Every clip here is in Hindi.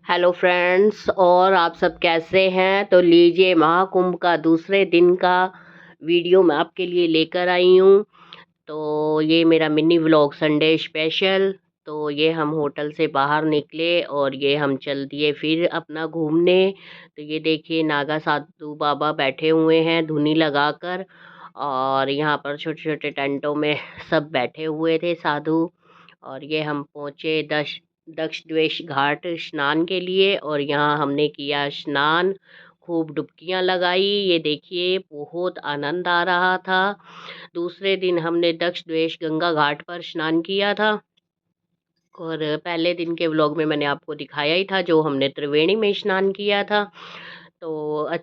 हेलो फ्रेंड्स, और आप सब कैसे हैं। तो लीजिए, महाकुंभ का दूसरे दिन का वीडियो मैं आपके लिए लेकर आई हूँ। तो ये मेरा मिनी व्लॉग संडे स्पेशल। तो ये हम होटल से बाहर निकले और ये हम चल दिए फिर अपना घूमने। तो ये देखिए, नागा साधु बाबा बैठे हुए हैं धुनी लगाकर, और यहाँ पर छोटे छोटे टेंटों में सब बैठे हुए थे साधु। और ये हम पहुँचे दक्ष द्वेष घाट स्नान के लिए, और यहाँ हमने किया स्नान, खूब डुबकियाँ लगाई। ये देखिए, बहुत आनंद आ रहा था। दूसरे दिन हमने दक्ष द्वेष गंगा घाट पर स्नान किया था, और पहले दिन के व्लॉग में मैंने आपको दिखाया ही था जो हमने त्रिवेणी में स्नान किया था। तो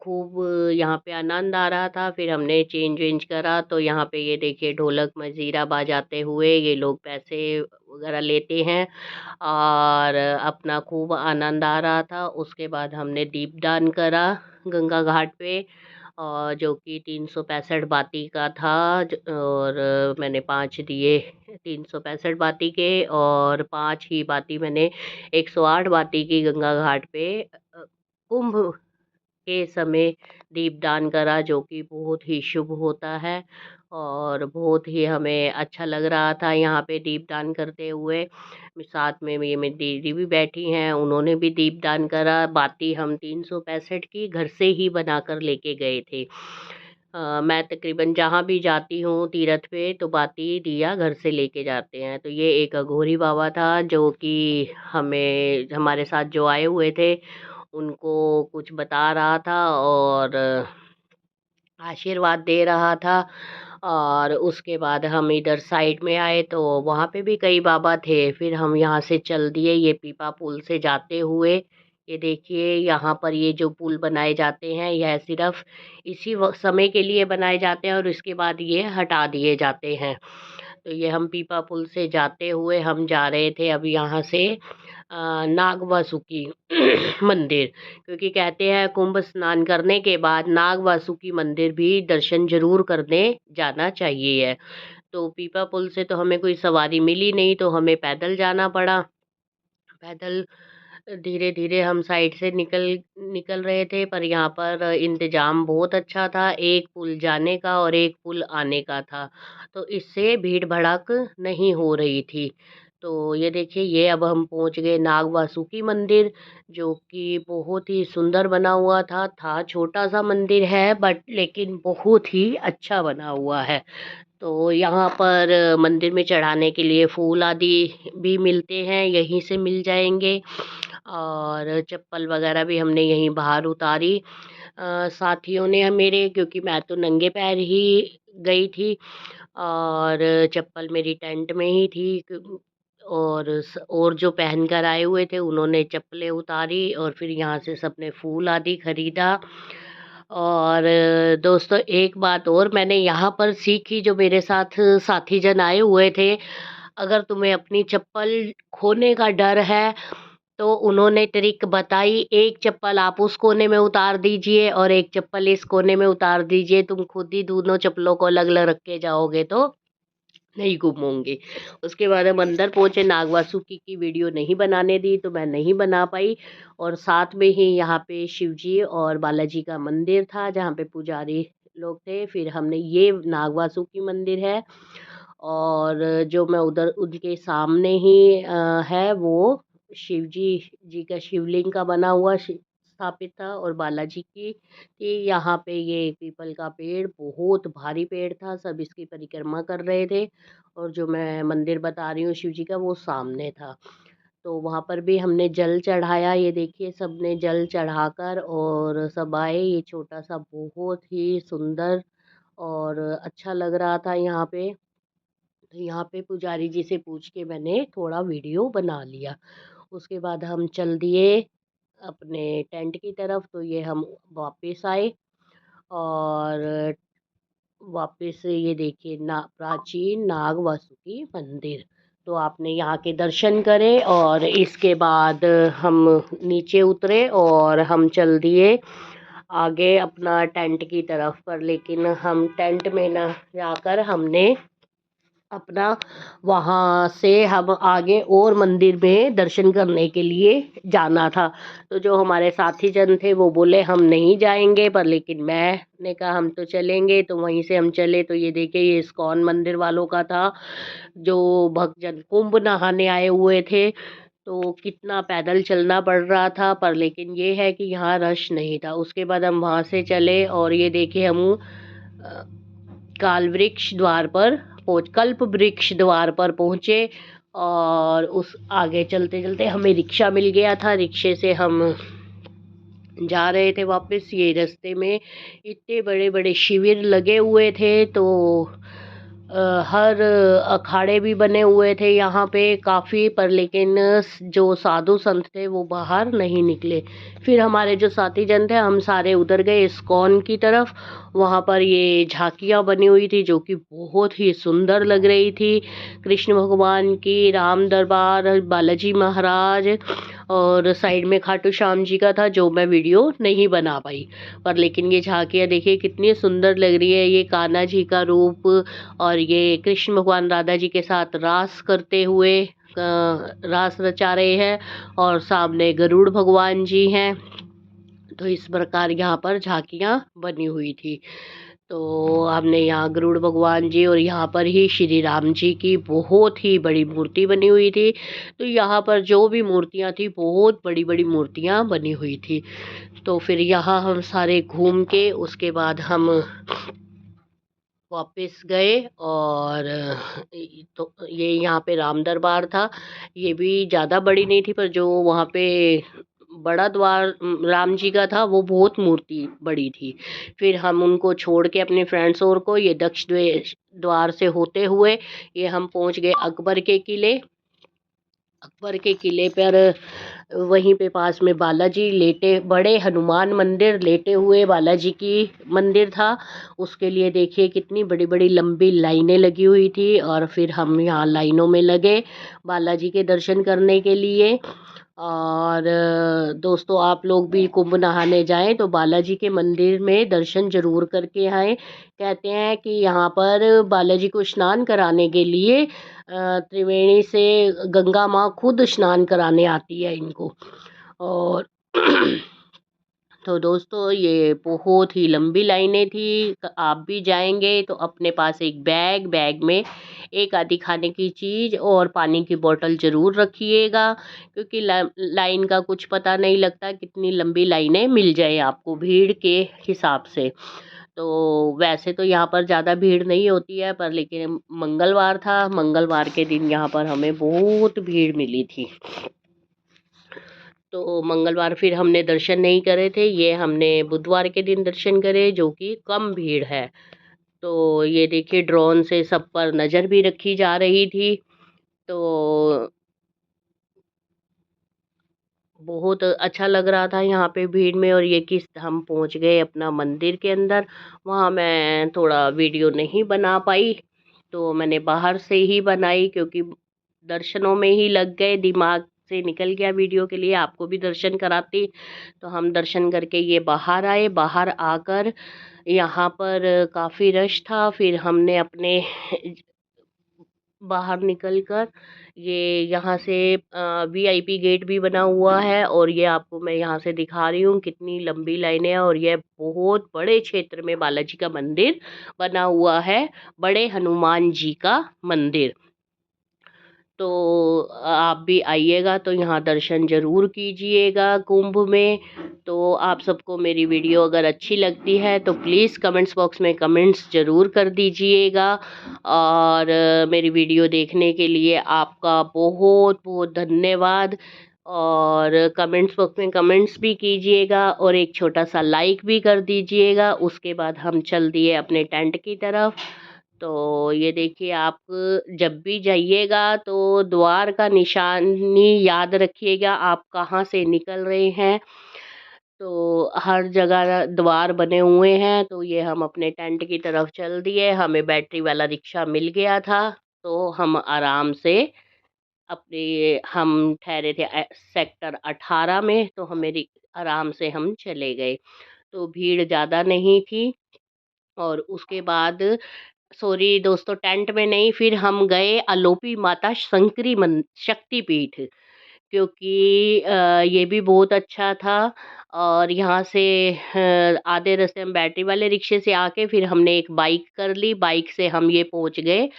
खूब यहाँ पे आनंद आ रहा था। फिर हमने चेंज वेंज करा, तो यहाँ पे ये देखिए, ढोलक मजीरा बजाते हुए ये लोग पैसे वगैरह लेते हैं, और अपना खूब आनंद आ रहा था। उसके बाद हमने दीपदान करा गंगा घाट पे, और जो कि 365 बाती का था। और मैंने 5 दिए 365 बाती के, और 5 ही बाती मैंने 108 बाती की गंगा घाट पे कुंभ के समय दीपदान करा, जो कि बहुत ही शुभ होता है। और बहुत ही हमें अच्छा लग रहा था यहाँ पे दीपदान करते हुए। साथ में ये मेरी दीदी भी बैठी हैं, उन्होंने भी दीपदान करा। बाती हम 365 की घर से ही बनाकर लेके गए थे। मैं तकरीबन जहाँ भी जाती हूँ तीर्थ पे, तो बाती दिया घर से लेके जाते हैं। तो ये एक अघोरी बाबा था जो कि हमें, हमारे साथ जो आए हुए थे, उनको कुछ बता रहा था और आशीर्वाद दे रहा था। और उसके बाद हम इधर साइड में आए, तो वहाँ पे भी कई बाबा थे। फिर हम यहाँ से चल दिए ये पीपा पुल से जाते हुए। ये देखिए, यहाँ पर ये जो पुल बनाए जाते हैं, यह सिर्फ इसी समय के लिए बनाए जाते हैं, और इसके बाद ये हटा दिए जाते हैं। तो ये हम पीपा पुल से जाते हुए हम जा रहे थे अब यहाँ से नाग वासुकी मंदिर, क्योंकि कहते हैं कुंभ स्नान करने के बाद नाग वासुकी मंदिर भी दर्शन जरूर करने जाना चाहिए है। तो पीपा पुल से तो हमें कोई सवारी मिली नहीं, तो हमें पैदल जाना पड़ा। पैदल धीरे धीरे हम साइड से निकल निकल रहे थे, पर यहाँ पर इंतजाम बहुत अच्छा था। एक पुल जाने का और एक पुल आने का था, तो इससे भीड़ भड़क नहीं हो रही थी। तो ये देखिए, ये अब हम पहुँच गए नाग वासुकी मंदिर, जो कि बहुत ही सुंदर बना हुआ था छोटा सा मंदिर है, बट लेकिन बहुत ही अच्छा बना हुआ है। तो यहाँ पर मंदिर में चढ़ाने के लिए फूल आदि भी मिलते हैं, यहीं से मिल जाएँगे। और चप्पल वगैरह भी हमने यहीं बाहर उतारी साथियों ने मेरे, क्योंकि मैं तो नंगे पैर ही गई थी, और चप्पल मेरी टेंट में ही थी। और जो पहन कर आए हुए थे उन्होंने चप्पलें उतारी, और फिर यहाँ से सबने फूल आदि खरीदा। और दोस्तों, एक बात और मैंने यहाँ पर सीखी, जो मेरे साथ साथी जन आए हुए थे, अगर तुम्हें अपनी चप्पल खोने का डर है, तो उन्होंने ट्रिक बताई, एक चप्पल आप उस कोने में उतार दीजिए और एक चप्पल इस कोने में उतार दीजिए। तुम खुद ही दोनों चप्पलों को अलग अलग रख के जाओगे तो नहीं गुम होंगे। उसके बाद हम अंदर पहुंचे, नाग वासुकी की वीडियो नहीं बनाने दी, तो मैं नहीं बना पाई। और साथ में ही यहाँ पे शिव जी और बालाजी का मंदिर था, जहाँ पे पुजारी लोग थे। फिर हमने, ये नाग वासुकी मंदिर है, और जो मैं उधर उनके सामने ही है, वो शिव जी का शिवलिंग का बना हुआ स्थापित था, और बालाजी की थी। यहाँ पे ये पीपल का पेड़, बहुत भारी पेड़ था, सब इसकी परिक्रमा कर रहे थे। और जो मैं मंदिर बता रही हूँ शिव जी का, वो सामने था। तो वहाँ पर भी हमने जल चढ़ाया। ये देखिए, सबने जल चढ़ाकर और सब आए। ये छोटा सा बहुत ही सुंदर और अच्छा लग रहा था यहाँ पे। तो यहाँ पे पुजारी जी से पूछ के मैंने थोड़ा वीडियो बना लिया। उसके बाद हम चल दिए अपने टेंट की तरफ। तो ये हम वापस आए, और वापस ये देखिए, प्राचीन नाग वासुकी मंदिर। तो आपने यहाँ के दर्शन करे, और इसके बाद हम नीचे उतरे और हम चल दिए आगे अपना टेंट की तरफ। पर लेकिन हम टेंट में ना जाकर हमने अपना वहाँ से हम आगे और मंदिर में दर्शन करने के लिए जाना था। तो जो हमारे साथी जन थे वो बोले हम नहीं जाएँगे, पर लेकिन मैंने कहा हम तो चलेंगे। तो वहीं से हम चले। तो ये देखिए, ये इस्कॉन मंदिर वालों का था, जो भक्तजन कुंभ नहाने आए हुए थे। तो कितना पैदल चलना पड़ रहा था, पर लेकिन ये है कि यहाँ रश नहीं था। उसके बाद हम वहाँ से चले और ये देखिए हम अ, काल वृक्ष द्वार पर पहुँच कल्प वृक्ष द्वार पर पहुँचे। और उस आगे चलते-चलते हमें रिक्शा मिल गया था। रिक्शे से हम जा रहे थे वापस। ये रास्ते में इतने बड़े-बड़े शिविर लगे हुए थे। तो हर अखाड़े भी बने हुए थे यहाँ पे काफ़ी, पर लेकिन जो साधु संत थे वो बाहर नहीं निकले। फिर हमारे जो साथी जन थे हम सारे उधर गए इस्कॉन की तरफ। वहाँ पर ये झांकियाँ बनी हुई थी जो कि बहुत ही सुंदर लग रही थी। कृष्ण भगवान की, राम दरबार, बालाजी महाराज, और साइड में खाटू श्याम जी का था, जो मैं वीडियो नहीं बना पाई। पर लेकिन ये झांकियाँ देखिए कितनी सुंदर लग रही है। ये कान्हा जी का रूप, और ये कृष्ण भगवान राधा जी के साथ रास करते हुए रास रचा रहे हैं, और सामने गरुड़ भगवान जी हैं। तो इस प्रकार यहाँ पर झांकियाँ बनी हुई थी। तो हमने यहाँ गरुड़ भगवान जी, और यहाँ पर ही श्री राम जी की बहुत ही बड़ी मूर्ति बनी हुई थी। तो यहाँ पर जो भी मूर्तियाँ थी बहुत बड़ी-बड़ी मूर्तियाँ बनी हुई थी। तो फिर यहाँ हम सारे घूम के उसके बाद हम वापस गए। और तो ये यहाँ पे राम दरबार था। ये भी ज़्यादा बड़ी नहीं थी, पर जो वहाँ पे बड़ा द्वार राम जी का था वो बहुत मूर्ति बड़ी थी। फिर हम उनको छोड़ के अपने फ्रेंड्स और को ये दक्ष द्वार से होते हुए ये हम पहुँच गए अकबर के किले। अकबर के किले पर वहीं पे पास में बालाजी लेटे, बड़े हनुमान मंदिर लेटे हुए बालाजी की मंदिर था। उसके लिए देखिए कितनी बड़ी-बड़ी लंबी लाइनें लगी हुई थी, और फिर हम यहाँ लाइनों में लगे बालाजी के दर्शन करने के लिए। और दोस्तों, आप लोग भी कुंभ नहाने जाएँ तो बालाजी के मंदिर में दर्शन ज़रूर करके आएँ। कहते हैं कि यहाँ पर बालाजी को स्नान कराने के लिए त्रिवेणी से गंगा माँ खुद स्नान कराने आती है इनको। और तो दोस्तों, ये बहुत ही लंबी लाइनें थी। आप भी जाएँगे तो अपने पास एक बैग, बैग में एक आधी खाने की चीज़ और पानी की बॉटल ज़रूर रखिएगा, क्योंकि लाइन का कुछ पता नहीं लगता कितनी लंबी लाइनें मिल जाए आपको भीड़ के हिसाब से। तो वैसे तो यहाँ पर ज़्यादा भीड़ नहीं होती है, पर लेकिन मंगलवार था, मंगलवार के दिन यहाँ पर हमें बहुत भीड़ मिली थी। तो मंगलवार फिर हमने दर्शन नहीं करे थे, ये हमने बुधवार के दिन दर्शन करे, जो कि कम भीड़ है। तो ये देखिए ड्रोन से सब पर नज़र भी रखी जा रही थी। तो बहुत अच्छा लग रहा था यहाँ पे भीड़ में। और ये कि हम पहुँच गए अपना मंदिर के अंदर। वहाँ मैं थोड़ा वीडियो नहीं बना पाई, तो मैंने बाहर से ही बनाई, क्योंकि दर्शनों में ही लग गए, दिमाग से निकल गया वीडियो के लिए आपको भी दर्शन कराती। तो हम दर्शन करके ये बाहर आए। बाहर आकर यहाँ पर काफ़ी रश था। फिर हमने अपने बाहर निकल कर ये यहाँ से वीआईपी गेट भी बना हुआ है, और ये आपको मैं यहाँ से दिखा रही हूँ कितनी लंबी लाइनें हैं। और ये बहुत बड़े क्षेत्र में बालाजी का मंदिर बना हुआ है, बड़े हनुमान जी का मंदिर। तो आप भी आइएगा तो यहाँ दर्शन ज़रूर कीजिएगा कुंभ में। तो आप सबको मेरी वीडियो अगर अच्छी लगती है तो प्लीज़ कमेंट्स बॉक्स में कमेंट्स ज़रूर कर दीजिएगा। और मेरी वीडियो देखने के लिए आपका बहुत-बहुत धन्यवाद। और कमेंट्स बॉक्स में कमेंट्स भी कीजिएगा, और एक छोटा-सा लाइक भी कर दीजिएगा। उसके बाद हम चल दिए अपने टेंट की तरफ। तो ये देखिए, आप जब भी जाइएगा तो द्वार का निशानी याद रखिएगा, आप कहाँ से निकल रहे हैं। तो हर जगह द्वार बने हुए हैं। तो ये हम अपने टेंट की तरफ चल दिए। हमें बैटरी वाला रिक्शा मिल गया था, तो हम आराम से अपने हम ठहरे थे सेक्टर 18 में। तो हमें आराम से हम चले गए। तो भीड़ ज़्यादा नहीं थी। और उसके बाद सॉरी दोस्तों, टेंट में नहीं, फिर हम गए अलोपी माता शंकरी शक्तिपीठ, क्योंकि ये भी बहुत अच्छा था। और यहाँ से आधे रास्ते हम बैटरी वाले रिक्शे से आके फिर हमने एक बाइक कर ली, बाइक से हम ये पहुँच गए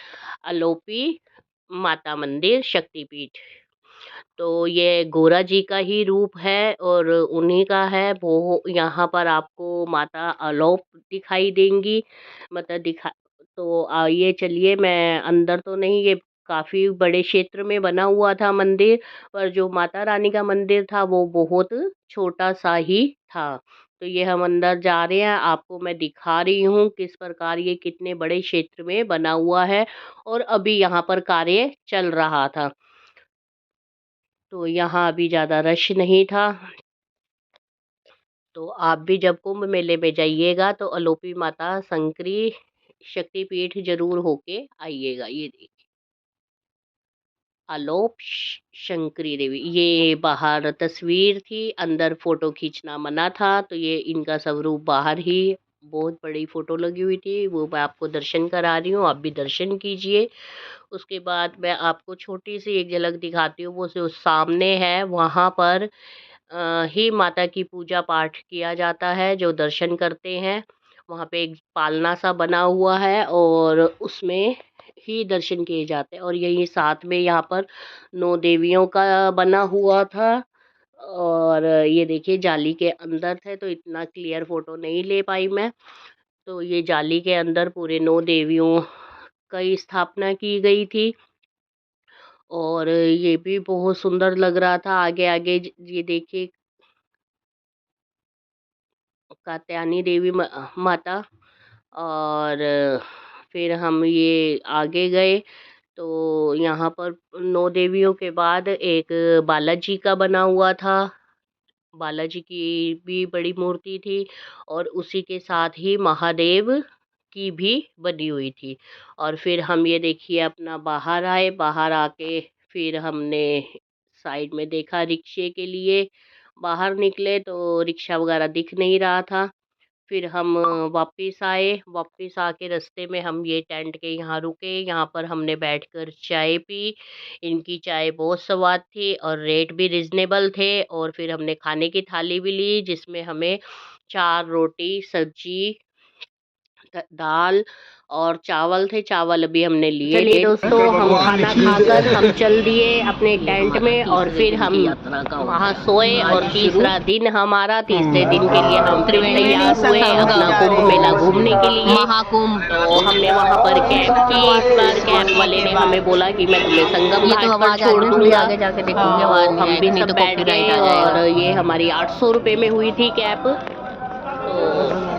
अलोपी माता मंदिर शक्तिपीठ। तो ये गोरा जी का ही रूप है और उन्हीं का है वो। यहाँ पर आपको माता अलोप दिखाई देंगी, मतलब दिखा। तो आइए चलिए, मैं अंदर तो नहीं, ये काफ़ी बड़े क्षेत्र में बना हुआ था मंदिर, पर जो माता रानी का मंदिर था वो बहुत छोटा-सा ही था। तो ये हम अंदर जा रहे हैं, आपको मैं दिखा रही हूँ किस प्रकार ये कितने बड़े क्षेत्र में बना हुआ है और अभी यहाँ पर कार्य चल रहा था। तो यहाँ अभी ज़्यादा रश नहीं था। तो आप भी जब कुंभ मेले में जाइएगा तो अलोपी माता शंकरी शक्तिपीठ ज़रूर होके आइएगा। ये देखिए, आलोप शंकरी देवी, ये बाहर तस्वीर थी, अंदर फोटो खींचना मना था, तो ये इनका स्वरूप बाहर ही बहुत बड़ी फोटो लगी हुई थी, वो मैं आपको दर्शन करा रही हूँ, आप भी दर्शन कीजिए। उसके बाद मैं आपको छोटी सी एक झलक दिखाती हूँ, वो जो सामने है वहाँ पर ही माता की पूजा पाठ किया जाता है। जो दर्शन करते हैं वहाँ पे एक पालना सा बना हुआ है और उसमें ही दर्शन किए जाते हैं। और यही साथ में यहाँ पर 9 देवियों का बना हुआ था। और ये देखिए जाली के अंदर थे तो इतना क्लियर फोटो नहीं ले पाई मैं। तो ये जाली के अंदर पूरे 9 देवियों की स्थापना की गई थी और ये भी बहुत सुंदर लग रहा था। आगे आगे ये देखिए कात्यायनी देवी माता। और फिर हम ये आगे गए तो यहाँ पर 9 देवियों के बाद एक बालाजी का बना हुआ था। बालाजी की भी बड़ी मूर्ति थी और उसी के साथ ही महादेव की भी बनी हुई थी। और फिर हम ये देखिए अपना बाहर आए, बाहर आके फिर हमने साइड में देखा रिक्शे के लिए, बाहर निकले तो रिक्शा वगैरह दिख नहीं रहा था। फिर हम वापस आए, वापस आके रास्ते में हम ये टेंट के यहाँ रुके, यहाँ पर हमने बैठकर चाय पी। इनकी चाय बहुत स्वाद थी और रेट भी रिज़नेबल थे। और फिर हमने खाने की थाली भी ली जिसमें हमें 4 रोटी, सब्जी, दाल और चावल थे, चावल अभी हमने लिए। चलिए दोस्तों, हम खाना खाकर हम चल दिए अपने टेंट में और फिर हम वहाँ सोए। और तीसरा दिन हमारा, तीसरे दिन के लिए हम फिर तैयार हुए अपना कुंभ मेला घूमने के लिए, महाकुंभ। तो हमने वहाँ पर कैब की। इस बार कैब वाले ने हमें बोला कि मैं तुम्हें संगम घाट पर छोड़ दूंगा। आगे जाके देखूंगे, हम भी सब बैठ गए और ये हमारी 800 रुपये में हुई थी कैब। तो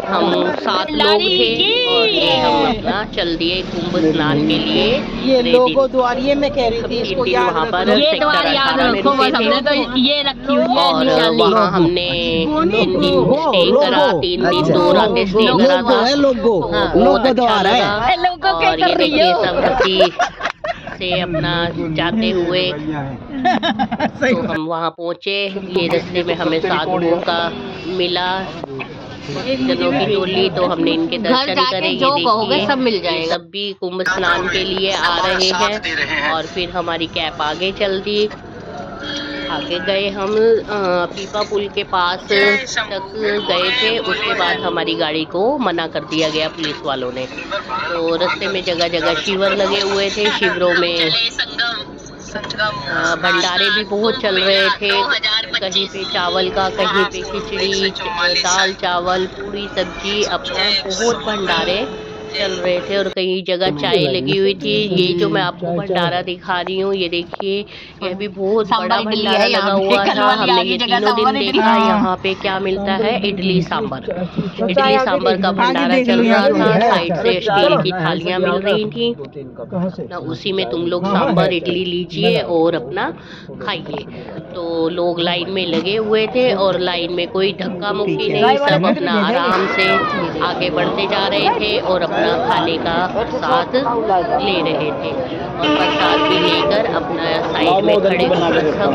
हम 7 लोग थे और ये हम अपना चल दिए कुंभ स्नान के लिए। ये लोगो द्वारिये में कह रही थी इसको याद वहाँ पर ये द्वार याद रखो, बस हमने तो ये रखी हुई है। और वहाँ हमने 3 दिन स्टे करा, 3 दिन 2 रातें स्टे करा था। लोगो द्वार है। और ये देखिए सब हंसी से अपना जाते हुए तो हम वहाँ पहुँचे। ये रास्ते में हमें साधुओं का मिला, जनों की टोली, तो हमने इनके दर्शन करे। ये देखिए सब मिल जाएगा, सब भी कुंभ स्नान के लिए आ रहे हैं। और फिर हमारी कैब आगे चल दी। आगे गए हम पीपा पुल के पास तक गए थे, उसके बाद हमारी गाड़ी को मना कर दिया गया पुलिस वालों ने। तो रास्ते में जगह जगह शिविर लगे हुए थे, शिविरों में भंडारे भी बहुत चल रहे थे। कहीं पे चावल का, कहीं पे खिचड़ी, दाल चावल, पूरी सब्जी, अपना बहुत भंडारे चल रहे थे। और कई जगह चाय लगी हुई थी। ये जो मैं आपको भंडारा दिखा रही हूँ, ये देखिए, यह भी बहुत बड़ा भंडारा लगा हुआ था। हमने ये तीनों दिन देखा। यहाँ पे क्या मिलता है, इडली सांभर, इडली सांभर का भंडारा चल रहा था। साइड से स्टील की थालियाँ मिल रही थी ना, उसी में तुम लोग सांभर इडली लीजिए और अपना खाइए। तो लोग लाइन में लगे हुए थे और लाइन में कोई धक्का मुक्की नहीं, सब अपना आराम से आगे बढ़ते जा रहे थे और अपना खाने का प्रसाद ले रहे थे। और प्रसाद भी लेकर अपना साइड में खड़े होकर सब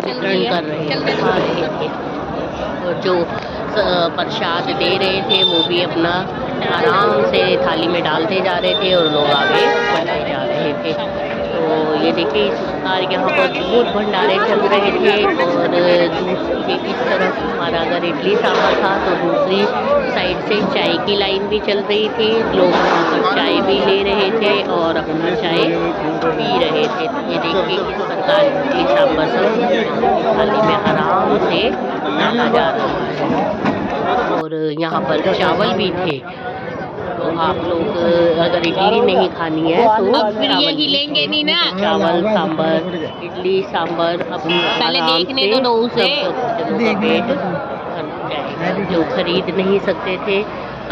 वितरण कर रहे थे, खा रहे थे। और जो प्रसाद दे रहे थे, वो भी अपना आराम से थाली में डालते जा रहे थे और लोग आगे बढ़ते जा रहे थे। तो ये देखिए इस प्रकार यहाँ पर बहुत भंडारे चल रहे थे। और दूसरी इस तरफ हमारा अगर इडली सांभर था तो दूसरी साइड से चाय की लाइन भी चल रही थी। लोग वहाँ पर चाय भी ले रहे थे और अपना चाय पी रहे थे। तो ये देखिए किस प्रकार इडली सांभर सब थाली में आराम से डाला जा रहा है। और यहाँ पर चावल भी थे। तो आप लोग अगर इडली नहीं खानी है तो अब फिर यही लेंगे नहीं ना। चावल सांभर इडली सांभर अपना पहले देखने दो उसे। जो खरीद नहीं सकते थे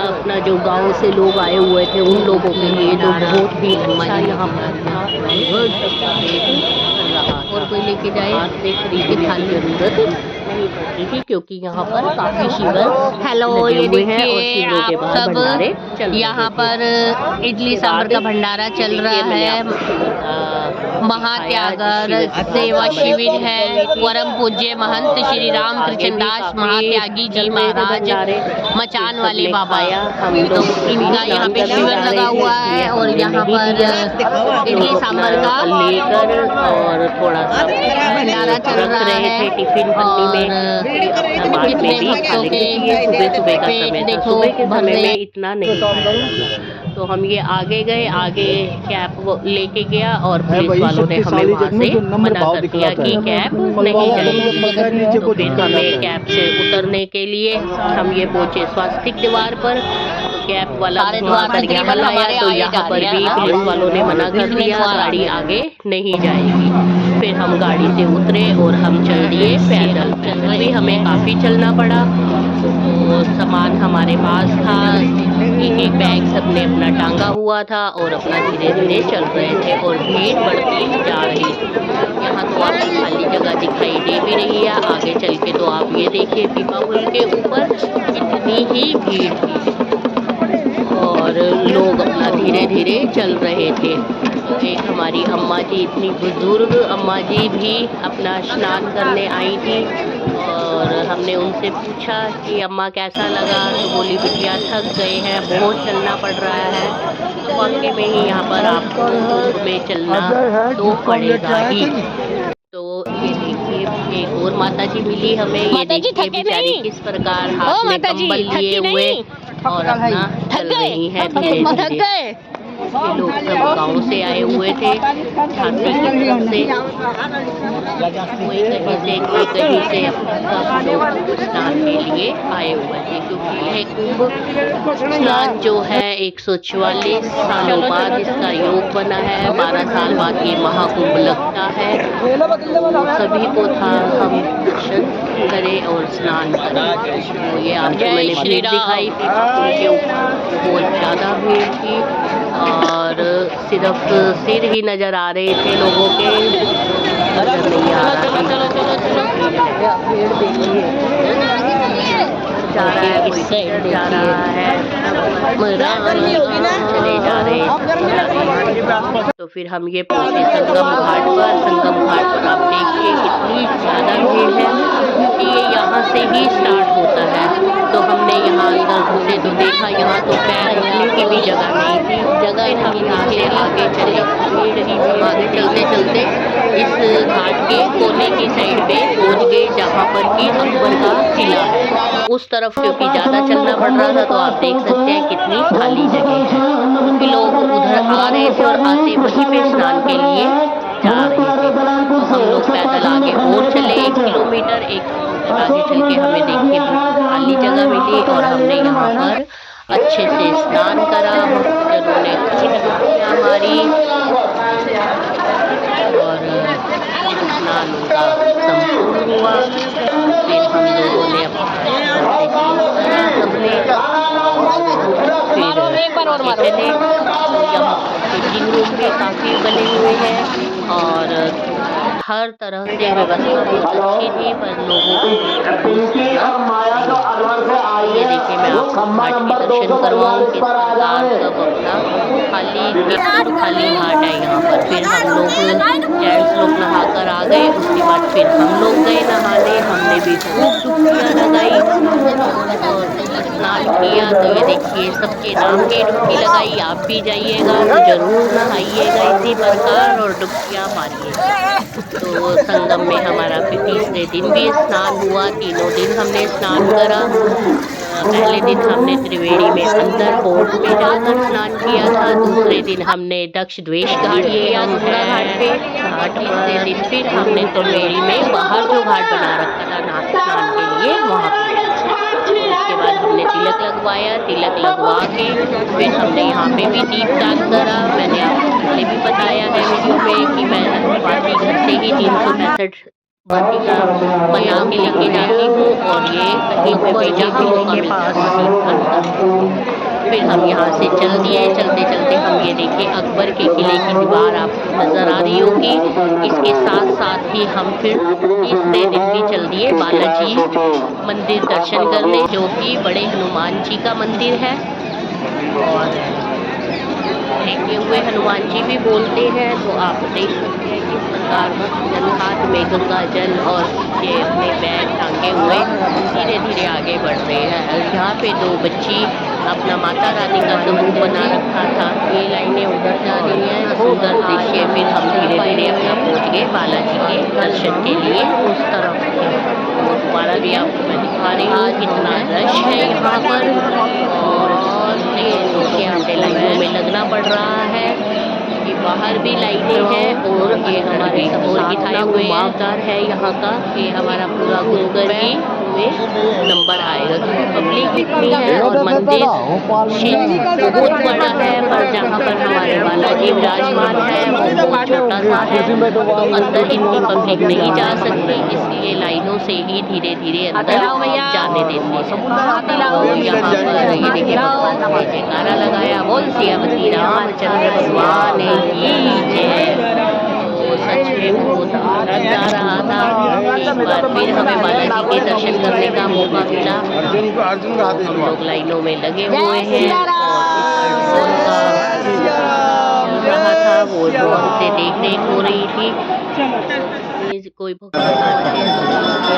अपना जो गांव से लोग आए हुए थे उन लोगों के लिए तो बहुत ही अच्छा यहाँ पर था। और कोई लेके जाए हाथ से खरीद के खाने की जरूरत नहीं पड़ती थी क्योंकि यहाँ पर काफी शिविर हेलो, ये देखिए आप सब यहाँ पर इडली सांभर का भंडारा चल रहा है। महात्यागर सेवा शिविर है। परम पूज्य महंत श्री राम कृष्णदास महात्यागी जी महाराज मचान वाले बाबा, तो इनका यहाँ पे शिविर लगा हुआ है। और यहाँ पर इडली सांभर का लेकर और थोड़ा सा भंडारा चल रहा है। टिफिन और कितने भक्तों के सुबह का पेट समय था। देखो सुबह के भर समय रहे। में इतना नहीं खाया। तो हम ये आगे गए, आगे कैब लेके गया और पुलिस वालों ने हमें वहाँ से मना कर दिया कि कैब नहीं जाएगी। तो फिर हमें कैब से उतरने के लिए हम ये पहुँचे स्वास्तिक द्वार पर। तो कैब वाला वहाँ पर यहाँ लाया तो यहाँ पर भी पुलिस वालों ने मना कर दिया, गाड़ी आगे नहीं जाएगी। फिर हम गाड़ी से उतरे और हम चल दिए पैदल। पैदल भी हमें काफ़ी चलना पड़ा। तो सामान हमारे पास था, एक एक बैग सबने अपना टांगा हुआ था और अपना धीरे धीरे चल रहे थे और भीड़ बढ़ती जा रही थी। यहाँ तो आपको खाली जगह दिखाई दे भी रही है। आगे चल के तो आप ये देखिए पीपा पुल के ऊपर इतनी ही भीड़ थी और लोग अपना धीरे धीरे चल रहे थे। तो एक हमारी अम्मा जी, इतनी बुजुर्ग अम्मा जी भी अपना स्नान करने आई थी और हमने उनसे पूछा कि अम्मा कैसा लगा। तो बोली बिटिया थक गए हैं, बहुत चलना पड़ रहा है। तो वाकई में ही यहाँ पर आपको धूप में चलना तो पड़ेगा ही। तो ये देखिए एक और माता जी मिली हमें। ये देखिए बेचारी किस प्रकार हाथ में कंबल लिए हुए और अपना चल रही है धीरे धीरे। ये लोग सब गांव से आए हुए थे, झांसी की तरफ से। कोई कहीं से सब लोग स्नान के लिए आए हुए थे क्योंकि यह कुंभ स्नान जो है 144 सालों बाद इसका योग बना है। 12 साल बाद ये महाकुंभ लगता है। तो सभी को था हम दर्शन करें और स्नान करें। तो ये आज मैंने भीड़ दिखाई थी उनके ऊपर बहुत ज़्यादा भीड़ थी और सिर्फ सिर ही नज़र आ रहे थे लोगों के, नजर नहीं आ रहा था। भीड़ देखिए जा रहा है, किससे जा रहा है, चले जा रहे हैं। तो फिर हम ये पहुँचे संगम घाट पर। संगम घाट पर आप देखिए कितनी ज़्यादा भीड़ है क्योंकि ये यहाँ से ही स्टार्ट होता है। तो हमने यहाँ इधर घूमे तो देखा यहाँ तो पैर रखने की भी जगह नहीं थी। जगह हम यहाँ से आगे चले, भीड़ ही आगे चलते चलते इस घाट के कोने की साइड पे पहुँच गए जहाँ पर कि अकबर का किला है। उस तरफ क्योंकि ज़्यादा चलना पड़ रहा था तो आप देख सकते हैं कितनी खाली जगह है क्योंकि लोग उधर आ रहे थे और आते वहीं पे स्नान के लिए जा रहे थे। तो हम लोग पैदल आगे और चले 1 किलोमीटर आगे चल के हमें देखिए खाली जगह मिली और हमने यहाँ पर अच्छे से स्नान करा। भक्तजनों ने हमारी और स्नान उनका संपूर्ण हुआ। फिर हम लोगों ने चेंजिंग रूम भी काफ़ी बने हुए हैं और हर तरह से व्यवस्था बहुत अच्छी थी पर लोगों को ये देखिए मैं आपको घाट के दर्शन करवाऊँ किस प्रकार सब अपना खाली घाट है यहाँ पर। फिर हम लोग जेंट्स लोग नहा कर आ गए। उसके बाद फिर हम लोग गए नहाने। हमने भी खूब डुबकियाँ लगाई किया। तो ये देखिए सबके नाम के डुबकी लगाई, आप भी जाइएगा तो जरूर नहाइएगा इसी प्रकार और डुबकियाँ मारिएगा। तो संगम में हमारा फिर तीसरे दिन भी स्नान हुआ। तीनों दिन हमने स्नान करा। पहले दिन हमने त्रिवेणी में अंदर फोर्ट में जाकर स्नान किया था। दूसरे दिन हमने दक्ष द्वेष घाट किया घोड़ा घाट पे। तीसरे दिन फिर हमने त्रिवेणी में बाहर जो घाट बना रखा था स्नान के लिए वहाँ पे। उसके बाद हमने तिलक लगवाया। तिलक लगवा के फिर हमने यहाँ पे भी दीपदान करा। मैंने आपको पहले भी बताया है वीडियो में कि मैं बाती घर से ही 365 बाती का बना के लेके जाती हूँ और ये कहीं पे भी जहाँ मौका मिलता है वहीं पर करती हूँ। फिर हम यहाँ से चल दिए। चलते चलते हम ये देखे अकबर के किले की दीवार आपको नजर आ रही होगी। इसके साथ साथ ही हम फिर तीसरे दिन भी चल दिए बालाजी मंदिर दर्शन करने, जो कि बड़े हनुमान जी का मंदिर है। और फेंके हुए हनुमान जी भी बोलते हैं। तो आप देख सकते हैं किस प्रकार जल हाथ में गंगा जल और ये अपने बैग टांगे हुए धीरे धीरे आगे बढ़ रहे हैं। यहाँ पे दो बच्ची अपना माता रानी का स्वरूप बना रखा था। ये लाइनें उधर जा रही हैं। सुंदर दृश्य। फिर हम धीरे धीरे अपना पहुँच गए बालाजी के दर्शन के लिए उस तरफ से। और दोबारा भी आपको मैं दिखा रही हूँ कितना रश है यहाँ पर। और ये आते लाइनों में लगना पड़ रहा है कि बाहर भी लाइनें हैं। और ये हमारे और दिखाए हुए मार्गार है यहाँ का। ये हमारा पूरा गुरुगर ही में नंबर आएगा क्योंकि पब्लिक इतनी है और मंदिर बहुत बड़ा है। पर जहाँ पर हमारे बालाजी विराजमान है वो बहुत छोटा सा है, तो अंदर इतनी पब्लिक नहीं जा सकती, इसलिए लाइनों से ही धीरे धीरे अंदर जाने देते हैं। और यहाँ पर ये देखिए भगवान ने जयकारा लगाया, बोल सियावती रामचंद्र भगवान की जय। तो सच में बहुत आनंद आ रहा था। एक बार फिर हमें बालाजी के दर्शन करने का मौका मिला। हम लोग लाइनों में लगे हुए हैं और रहा था वो जो हमसे देख रेख हो रही थी। कोई भक्त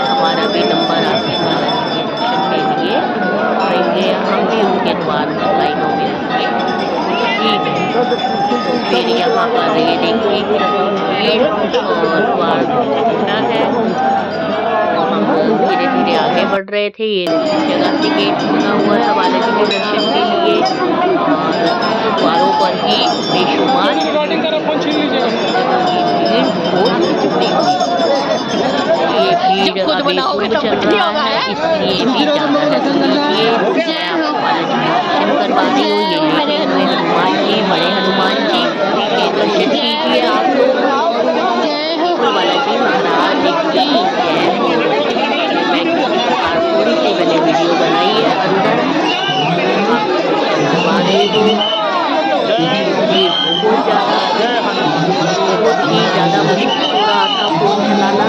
हमारा भी नंबर आके बालाजी के दर्शन के लिए आएंगे। हम भी उनके द्वार पर लाइनों में लगे। ठीक है। फिर यहाँ पर ये देखिए भीड़ और द्वार खुला है। हम धीरे धीरे आगे बढ़ रहे थे। ये जगह से गेट खुला हुआ था बालाजी के दर्शन के लिए और द्वारों पर ही बेशुमार भीड़ जुटी हुई। ये भीड़ अभी खूब चल रहा है, इसलिए भी ज़्यादा लग रही है। मैं आपको बालाजी के दर्शन करवा रही हूँ। ये लेटे हुए हनुमान जी, बड़े हनुमान जी के दर्शन कीजिए आप लोग। बालाजी महाराज की जय। मैं किसी प्रकार थोड़ी सी मैंने वीडियो बनाई है अंदर हमारे को बहुत ही ज़्यादा मुश्किल हो रहा था फोन चलाना।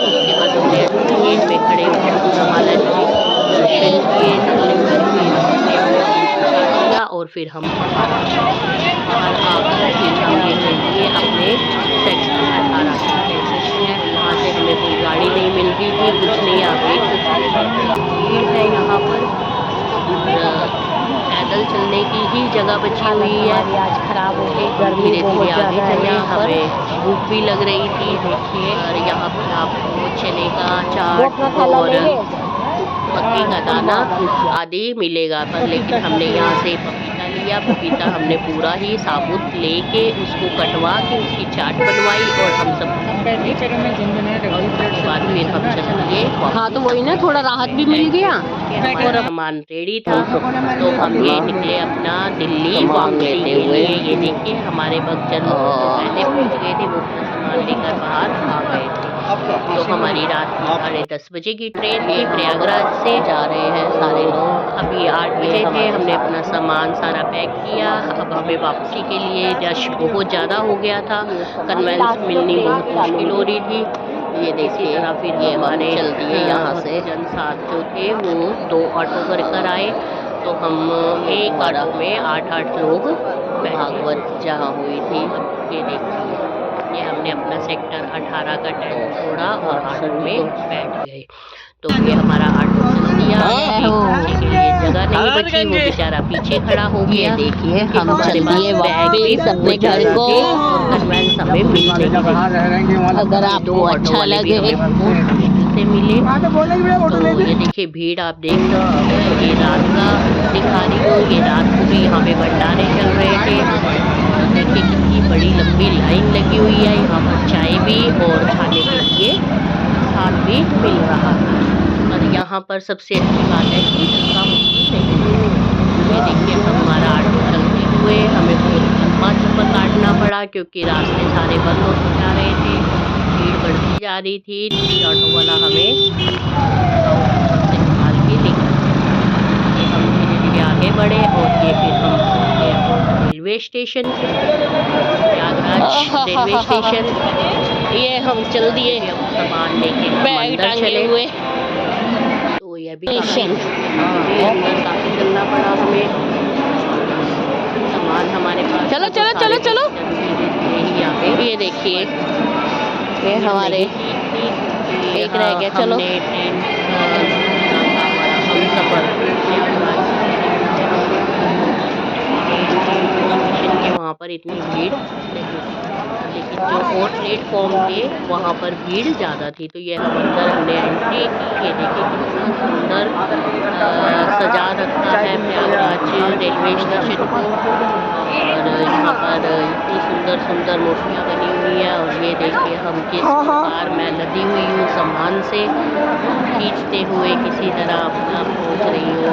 उसके बाद हमने गेट पे खड़े होकर बालाजी दर्शन किए, और फिर हम बाहर आकर फिर हम ये चलिए अपने सेक्टर 18 है। वहाँ से हमें कोई गाड़ी नहीं मिल रही थी, कुछ नहीं। आप देख सकते भीड़ है यहाँ पर, पैदल चलने की ही जगह बची हुई है। आज खराब हो गई, धीरे धीरे आगे चले। हमें भूख भी लग रही थी। देखिए और यहाँ पर आपको चने का चाट और मक्की का दाना आदि मिलेगा। पर लेकिन हमने यहाँ से पपीता लिया। पपीता हमने पूरा ही साबुत लेके उसको कटवा के उसकी चाट बनवाई और हम सब उसके बाद फिर हम चल दिए। हाँ तो वही ना, थोड़ा राहत भी मिल गया। और सामान रेडी था तो हम ये निकले अपना दिल्ली वापसी के लिए। ये देखिए हमारे भक्तजन पहले पहुँच गए थे, वो अपना सामान लेकर बाहर आ गए थे। तो हमारी रात की 10:30 बजे की ट्रेन थी। प्रयागराज से जा रहे हैं सारे लोग। अभी 8 बजे थे। हमने अपना सामान सारा पैक किया। अब हमें वापसी के लिए रश बहुत ज़्यादा हो गया था, कन्वेंस मिलनी बहुत मुश्किल हो रही थी। ये देखिए फिर ये हमारे चल दिए यहाँ से जन साथ जो थे वो 2 ऑटो करकर आए। तो हम एक ऑटो में 8 लोग भागवत जहाँ हुई थी। ये देखिए ये हमने अपना सेक्टर 18 का टेंट छोड़ा और ऑटो में बैठ गए। तो ये हमारा ऑटो चल दिया है, पीछे के लिए जगह नहीं बची, वो बेचारा पीछे खड़ा हो गया। देखिए हम चल दिए वापस अपने घर को। कन्वेंस हमें मिल नहीं। अगर आपको अच्छा लगे से मिले तो ये देखिए भीड़ आप देख सकते हैं। ये रात का दिखा रही हूँ, ये रात को भी यहाँ पे भंडारे चल रहे थे। तो देखिए कितनी बड़ी लंबी लाइन लगी हुई है। यहाँ पर चाय भी और खाने के लिए साथ भी मिल रहा है। और यहाँ पर सबसे अच्छी बात है कि धक्का मुक्की नहीं। ये देखिए हमारा ऑटो चलते हुए हमें बहुत लंबा सफर काटना पड़ा, क्योंकि रास्ते सारे बंद होते जा रहे थे, भीड़ बढ़ती जा रही थी। फिर ऑटो वाला हमें से निकाल के ले गया। ये हम धीरे धीरे आगे बढ़े और ये फिर हम पहुंचे रेलवे स्टेशन पे, प्रयागराज रेलवे स्टेशन। ये हम चल दिए, हम सामान लेके बैग अंदर टांगे चले हुए। तो ये भी अंदर काफी चलना पड़ा हमें। सामान हमारे पास चलो चलो चलो चलो। यही आगे ये देखिए ये हमारे एक रह गया। चलो हमने ट्रेन हम सफर स्टेशन के वहाँ पर इतनी भीड़ नहीं थी, लेकिन जो और प्लेटफॉर्म थे वहाँ पर भीड़ ज़्यादा थी। तो ये हम अंदर हमने एंट्री की। ये देखिए कितना सुंदर सजा रखा है प्रयागराज रेलवे स्टेशन को। और यहाँ पर इतनी सुंदर सुंदर मूर्तियाँ बनी हुई हैं। और ये देखिए हम किस प्रकार मैं लदी हुई हूँ सामान से, खींचते हुए किसी तरह अपना पहुँच रही हूँ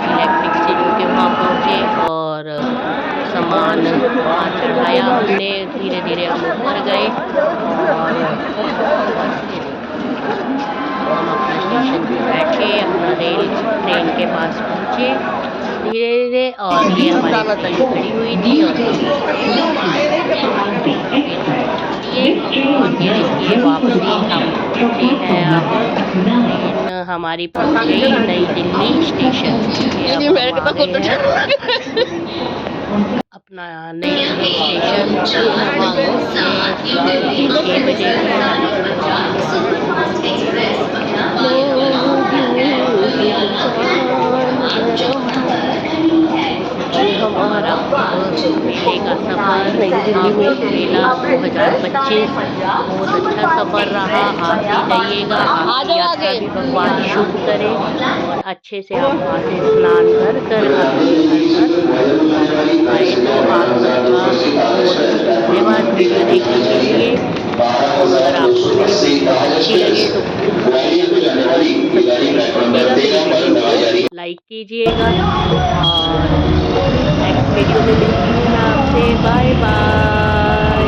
इलेक्ट्रिक से जो कि वहाँ पहुँचे। और सामान चढ़ाया हमने, धीरे धीरे हम ऊपर गए और हम अपने स्टेशन पे बैठे, अपना ट्रेन के पास पहुँचे धीरे धीरे। और ये हमारी ट्रेन खड़ी हुई थी और ये वापसी हम पहुँचे हैं। अब ट्रेन हमारी पहुँच गई नई दिल्ली स्टेशन। अपना नई दिल्ली हमारा मेले का सफ़र मेला 2025 बहुत अच्छा सफ़र रहा। आप भी जाइएगा, आपकी यात्रा भी भगवान शुभ करे और अच्छे से आप वहाँ से स्नान कर कर आए। तो आप सबका धन्यवाद वीडियो देखने के लिए। अगर आपको वीडियो अच्छी लगे तो लाइक कीजिएगा और नेक्स्ट वीडियो में मिलती हूँ मैं आपसे। Bye bye.